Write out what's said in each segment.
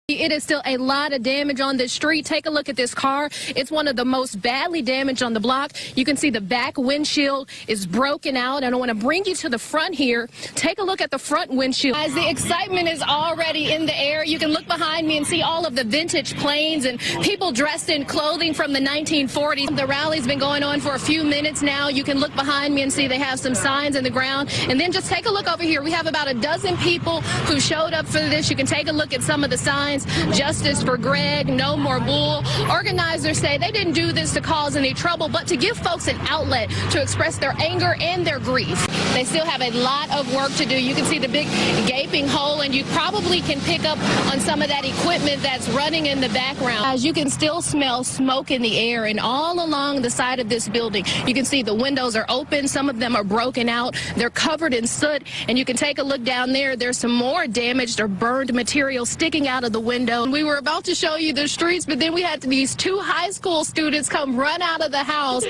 It is still a lot of damage on this street. Take a look at this car. It's one of the most badly damaged on the block. You can see the back windshield is broken out. And I want to bring you to the front here. Take a look at the front windshield. As the excitement is already in the air, you can look behind me and see all of the vintage planes and people dressed in clothing from the 1940s. The rally's been going on for a few minutes now. You can look behind me and see they have some signs in the ground. And then just take a look over here. We have about a dozen people who showed up for this. You can take a look at some of the signs. Justice for Greg, no more bull. Organizers say they didn't do this to cause any trouble, but to give folks an outlet to express their anger and their grief. They still have a lot of work to do. You can see the big gaping hole, and you probably can pick up on some of that equipment that's running in the background. As you can still smell smoke in the air, and all along the side of this building, you can see the windows are open. Some of them are broken out. They're covered in soot, and you can take a look down there. There's some more damaged or burned material sticking out of the window. We were about to show you the streets, but then we had these two high school students come run out of the house.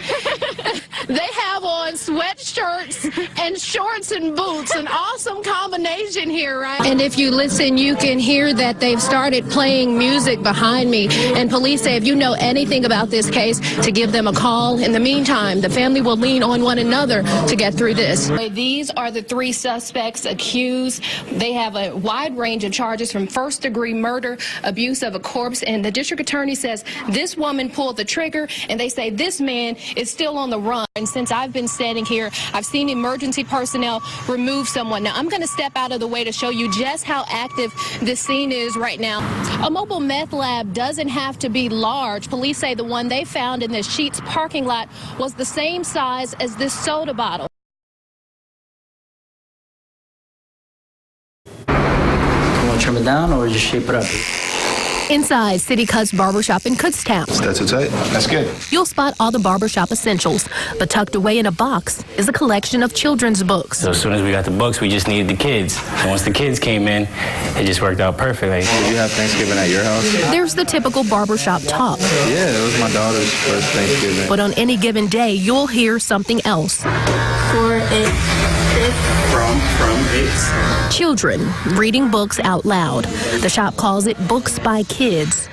They have on sweatshirts and shorts and boots, an awesome combination here, right? And if you listen, you can hear that they've started playing music behind me. And police say if you know anything about this case, to give them a call. In the meantime, the family will lean on one another to get through this. These are the three suspects accused. They have a wide range of charges from first-degree murder, abuse of a corpse, and the district attorney says this woman pulled the trigger, and they say this man is still on the run. And since I've been standing here, I've seen emergency personnel remove someone. Now, I'm going to step out of the way to show you just how active this scene is right now. A mobile meth lab doesn't have to be large. Police say the one they found in the Sheetz parking lot was the same size as this soda bottle. You want to trim it down or just shape it up? Inside City Cuts Barbershop in Kutztown. That's what's tight. That's good. You'll spot all the barbershop essentials, but tucked away in a box is a collection of children's books. So as soon as we got the books, we just needed the kids. And once the kids came in, it just worked out perfectly. Did you have Thanksgiving at your house? There's the typical barbershop talk. Yeah, it was my daughter's first Thanksgiving. But on any given day, you'll hear something else. 4, 8, 6. From 8. Children reading books out loud. The shop calls it Books by Kids.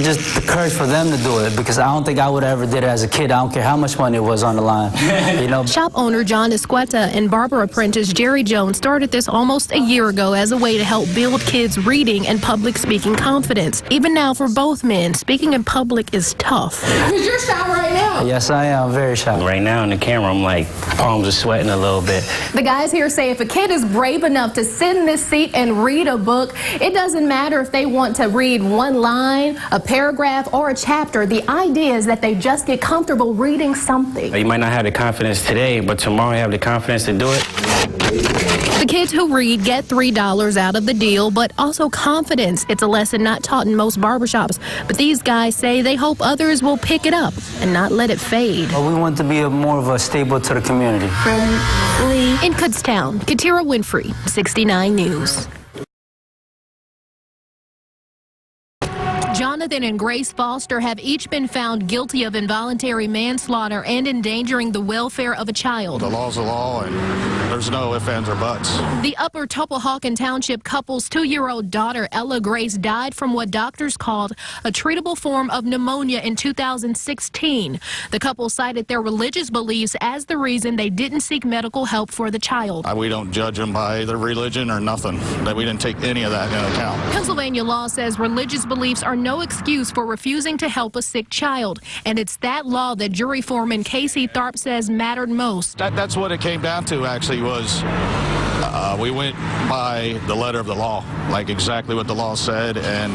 Just the courage for them to do it, because I don't think I would have ever did it as a kid. I don't care how much money it was on the line. You know. Shop owner John Esqueta and barber apprentice Jerry Jones started this almost a year ago as a way to help build kids' reading and public speaking confidence. Even now, for both men, speaking in public is tough. Because you're shy right now. Yes, I am. Very shy. Right now in the camera, I'm like, palms are sweating a little bit. The guys here say if a kid is brave enough to sit in this seat and read a book, it doesn't matter if they want to read one line, a paragraph, or a chapter. The idea is that they just get comfortable reading something. You might not have the confidence today, but tomorrow you have the confidence to do it. The kids who read get $3 out of the deal, but also confidence. It's a lesson not taught in most barbershops. But these guys say they hope others will pick it up and not let it fade. Well, we want to be more of a staple to the community. In Kutztown, Katiera, Winfrey, 69 News. Jonathan and Grace Foster have each been found guilty of involuntary manslaughter and endangering the welfare of a child. The law's the law, and there's no ifs, ands, or buts. The Upper Topahawken Township couple's 2-year-old daughter, Ella Grace, died from what doctors called a treatable form of pneumonia in 2016. The couple cited their religious beliefs as the reason they didn't seek medical help for the child. We don't judge them by their religion or nothing. That we didn't take any of that into account. Pennsylvania law says religious beliefs are no excuse for refusing to help a sick child, and it's that law that jury foreman Casey Tharp says mattered most. That's what it came down to, actually, was we went by the letter of the law, like exactly what the law said, and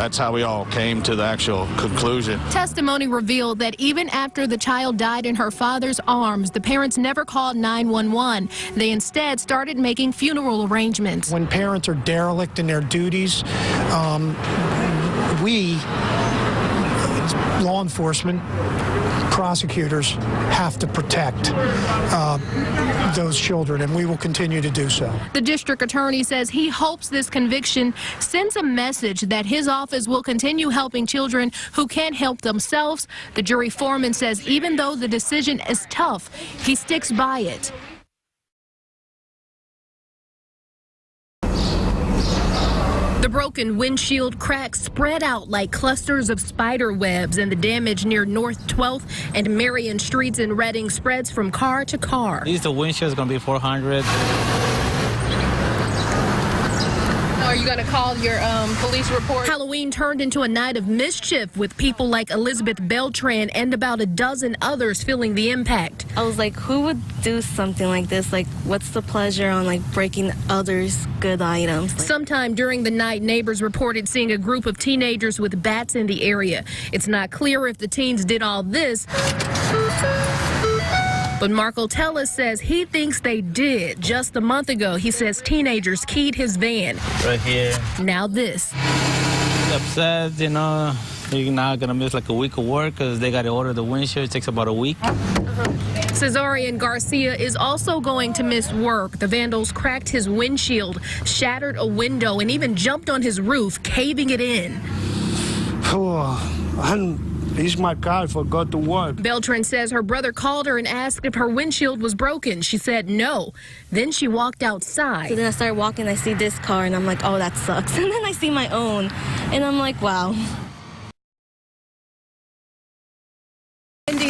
that's how we all came to the actual conclusion. Testimony revealed that even after the child died in her father's arms, the parents never called 911. They instead started making funeral arrangements. When parents are derelict in their duties, we, law enforcement, prosecutors, have to protect those children, and we will continue to do so. The district attorney says he hopes this conviction sends a message that his office will continue helping children who can't help themselves. The jury foreman says even though the decision is tough, he sticks by it. broken windshield cracks spread out like clusters of spider webs, and the damage near North 12th and Marion Streets in Reading spreads from car to car. At least the windshield is going to be 400. Are you going to call your police report? Halloween turned into a night of mischief with people like Elizabeth Beltran and about a dozen others feeling the impact. I was like, who would do something like this? Like, what's the pleasure on like breaking others' good items? Sometime during the night, neighbors reported seeing a group of teenagers with bats in the area. It's not clear if the teens did all this, but Marco Tellis says he thinks they did. Just a month ago, he says teenagers keyed his van. Right here. Now this. Upset, you know, you're not going to miss like a week of work because they got to order the windshield. It takes about a week. Cesarian Garcia is also going to miss work. The vandals cracked his windshield, shattered a window, and even jumped on his roof, caving it in. He's my car for go to work. Beltran says her brother called her and asked if her windshield was broken. She said no. Then she walked outside. So then I started walking, I see this car, and I'm like, oh, that sucks. And then I see my own, and I'm like, wow.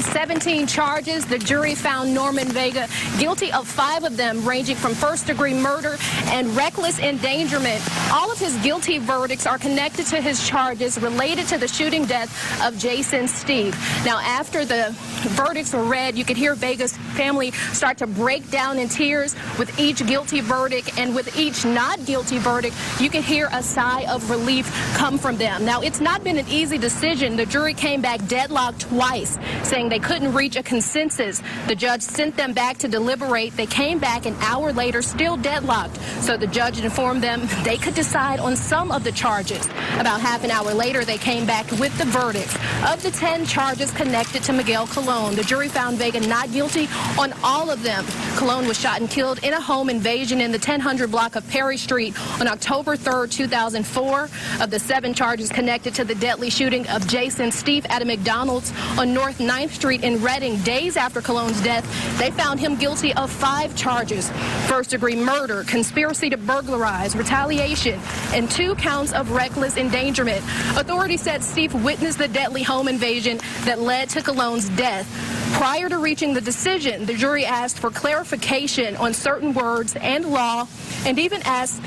17 charges. The jury found Norman Vega guilty of 5 of them, ranging from first-degree murder and reckless endangerment. All of his guilty verdicts are connected to his charges related to the shooting death of Jason Steve. Now, after the verdicts were read, you could hear Vega's family start to break down in tears with each guilty verdict, and with each not guilty verdict, you could hear a sigh of relief come from them. Now, it's not been an easy decision. The jury came back deadlocked twice, saying they couldn't reach a consensus. The judge sent them back to deliberate. They came back an hour later, still deadlocked. So the judge informed them they could decide on some of the charges. About half an hour later, they came back with the verdicts. Of the 10 charges connected to Miguel Colon, the jury found Vega not guilty on all of them. Colon was shot and killed in a home invasion in the 1000 block of Perry Street on October 3rd, 2004. Of the 7 charges connected to the deadly shooting of Jason Steve at a McDonald's on North 9th Street in Reading, days after Colon's death, they found him guilty of 5 charges: first-degree murder, conspiracy to burglarize, retaliation, and 2 counts of reckless endangerment. Authorities said Steve witnessed the deadly home invasion that led to Colon's death. Prior to reaching the decision, the jury asked for clarification on certain words and law, and even asked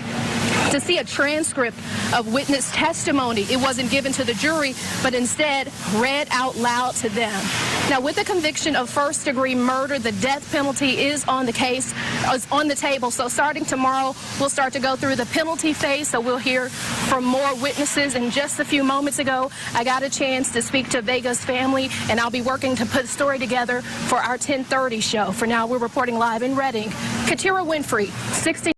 to see a transcript of witness testimony. It wasn't given to the jury, but instead read out loud to them. Now, with the conviction of first-degree murder, the death penalty is on the table. So starting tomorrow, we'll start to go through the penalty phase. So we'll hear from more witnesses. And just a few moments ago, I got a chance to speak to Vega's family, and I'll be working to put a story together for our 10:30 show. For now, we're reporting live in Reading. Katiera Winfrey, 16.